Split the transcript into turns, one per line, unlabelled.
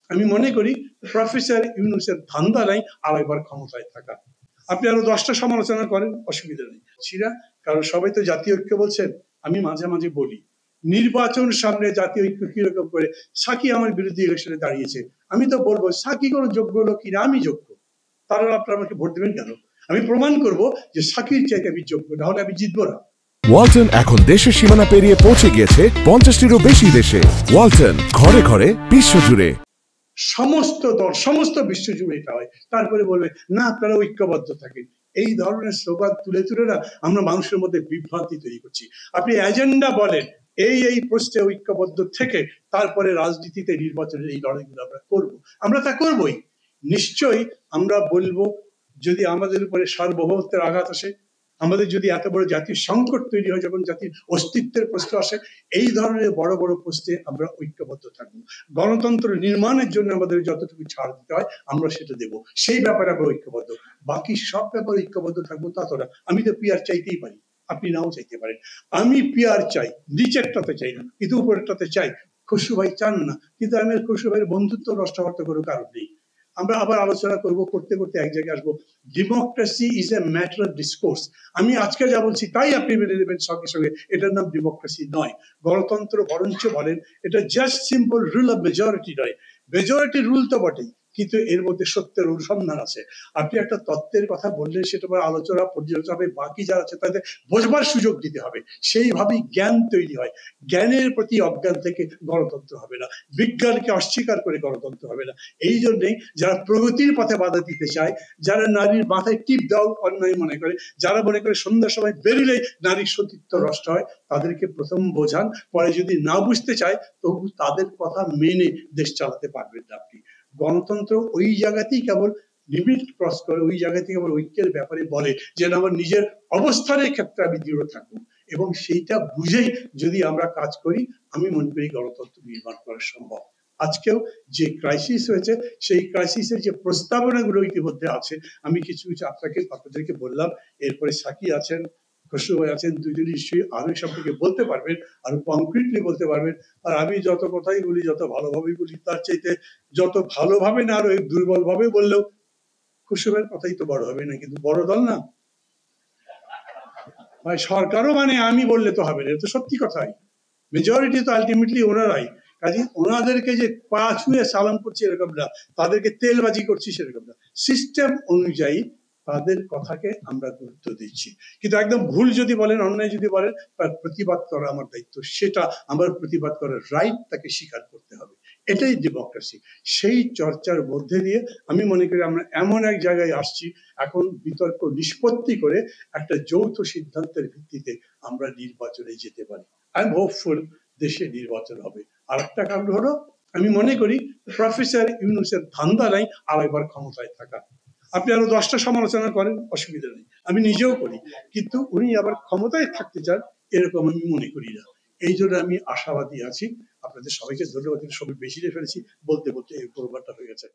আমি মনে করি প্রফেসর ইউনূসের ধান্দা নাই আরেকবার ক্ষমতায় থাকা। আপনি আরো 10টা সমালোচনা করেন, অসুবিধা নেই, ছিরা, কারণ সবাই তো জাতীয় ঐক্য বলছেন। আমি মাঝে মাঝে বলি নির্বাচন সামনে জাতীয় ঐক্য কিরকম করে। সাকি আমার বিরুদ্ধে ইলেকশনে দাঁড়িয়েছে, আমি তো বলবো সাকি কোনো যোগ্য লোক কিনা, আমি যোগ্য, তাহলে আপনারা আমাকে ভোট দেবেন কেন? আমি প্রমাণ করব যে সাকির চাইতে আমি যোগ্য, নাহলে আমি জিতবো না।
ওয়ালটন এখন দেশের সীমানা পেরিয়ে পৌঁছে গিয়েছে 50টিরও বেশি দেশে। ওয়ালটন, ঘরে ঘরে বিশ্বজুড়ে।
সমস্ত দল, সমস্ত বিশ্বজুড়ে এটা হয়, তারপরে বলবে না আপনারা ঐক্যবদ্ধ থাকেন। এই ধরনের স্লোগান তুলে তুলে না আমরা মানুষের মধ্যে বিভ্রান্তি তৈরি করছি। আপনি এজেন্ডা বলেন, এই প্রশ্নে ঐক্যবদ্ধ থেকে তারপরে রাজনীতিতে নির্বাচনের এই লড়াইগুলো আমরা করব, আমরা তা করবই নিশ্চয়ই। আমরা বলবো যদি আমাদের উপরে সার্বভৌমত্বের আঘাত আসে, আমাদের যদি এত বড় জাতীয় সংকট তৈরি হয়, যখন জাতির অস্তিত্বের প্রশ্ন আসে, এই ধরনের বড় বড় প্রশ্নে আমরা ঐক্যবদ্ধ থাকবো। গণতন্ত্র নির্মাণের জন্য আমাদের যতটুকু ছাড় দিতে হয় আমরা সেটা দেব, সেই ব্যাপারে আমরা ঐক্যবদ্ধ। বাকি সব ব্যাপারে ঐক্যবদ্ধ থাকবো তা তো না। আমি তো পিআর চাইতেই পারি, আপনি নাও চাইতে পারেন। আমি পিআর চাই, নিচেরটাতে চাই না, কিন্তু উপরেরটাতে চাই। খসরু ভাই চান না, কিন্তু আমি খসরু ভাইয়ের বন্ধুত্ব নষ্ট করতে কোনো কারণ নেই। আমরা আবার আলোচনা করব, করতে করতে এক জায়গায় আসবো। Democracy is a matter of discourse. আমি আজকে যা বলছি তাই আপনি মেনে নেবেন সঙ্গে সঙ্গে, এটার নাম ডেমোক্রেসি নয়। গণতন্ত্র বরঞ্চ বলেন এটা just simple rule of majority নয়। মেজরিটি রুল তো বটেই, কিন্তু এর মধ্যে সত্যের অনুসন্ধান আছে। আপনি একটা তত্ত্বের কথা বললে সেটা আলোচনা পর্যালোচনা হবে, বাকি যারা আছে তাদের বোঝবার সুযোগ দিতে হবে, সেইভাবেই জ্ঞান তৈরি হয়। জ্ঞানের প্রতি অজ্ঞান থেকে গণতন্ত্র হবে না, বিজ্ঞানকে অস্বীকার করে গণতন্ত্র হবে না। এই জন্যই যারা প্রগতির পথে বাধা দিতে চায়, যারা নারীর মাথায় টিপ দাও অন্যায় মনে করে, যারা মনে করে সন্ধ্যার সময় বেরিলেই নারীর সতীত্ব নষ্ট হয়, তাদেরকে প্রথম বোঝান, পরে যদি না বুঝতে চায় তবু তাদের কথা মেনে দেশ চালাতে পারবেন না আপনি। গণতন্ত্র ওই জায়গাতেই কেবল লিমিট ক্রস করে, ওই জায়গাতে কেবল ঐক্যের ব্যাপারে বলে যে আমার নিজের অবস্থানের ক্ষেত্রে আমি দৃঢ় থাকবো, এবং সেইটা বুঝেই যদি আমরা কাজ করি আমি মনে করি গণতন্ত্র নির্মাণ করা সম্ভব। আজকেও যে ক্রাইসিস হয়েছে সেই ক্রাইসিসের যে প্রস্তাবনাগুলো ইতিমধ্যে আছে, আমি কিছু কিছু আপনাদেরকে বললাম। এরপরে সাকি আছেন, খসরু ভাই আছেন, দুইজন নিশ্চয়ই আরো সম্পর্কে বলতে পারবেন, আরো কংক্রিটলি বলতে পারবেন। আর আমি যত কথাই বলি, যত ভালোভাবেই বলি, তার চাইতে যত ভালোভাবে না আরো দুর্বল ভাবে বললেও খসরু ভাইয়ের কথাই তো বড় হবে না। কিন্তু বড় দল না ভাই, সরকারও মানে আমি বললে তো হবে না, এটা তো সত্যি কথাই। মেজরিটি তো আলটিমেটলি ওনারাই। কাজে ওনাদেরকে যে পা ছুঁয়ে সালাম করছি এরকম না, তাদেরকে তেলবাজি করছি সেরকম না। সিস্টেম অনুযায়ী তাদের কথাকে আমরা গুরুত্ব দিচ্ছি। কিন্তু একদম ভুল যদি বলেন, অন্যায় যদি বলেন, তার প্রতিবাদ করা আমার দায়িত্ব, সেটা আমার প্রতিবাদ করার রাইট তাকে স্বীকার করতে হবে। এটাই ডেমোক্রেসি। সেই চর্চার মধ্যে দিয়ে আমি মনে করি আমরা এমন এক জায়গায় আসছি, এখন বিতর্ক নিষ্পত্তি করে একটা যৌথ সিদ্ধান্তের ভিত্তিতে আমরা নির্বাচনে যেতে পারি। আই এম হোপফুল দেশে নির্বাচন হবে। আর একটা কারণ হলো আমি মনে করি প্রফেসর ইউনূসের ধান্দা নাই আরেকবার ক্ষমতায় থাকা। আপনি আরো 10টা সমালোচনা করেন, অসুবিধা নেই, আমি নিজেও করি, কিন্তু উনি আবার ক্ষমতায় থাকতে চান এরকম আমি মনে করি না। এই জন্য আমি আশাবাদী আছি। আপনাদের সবাইকে ধন্যবাদ, সময় বেশি ফেলেছি, বলতে বলতে এই প্রোগ্রামটা হয়ে গেছে।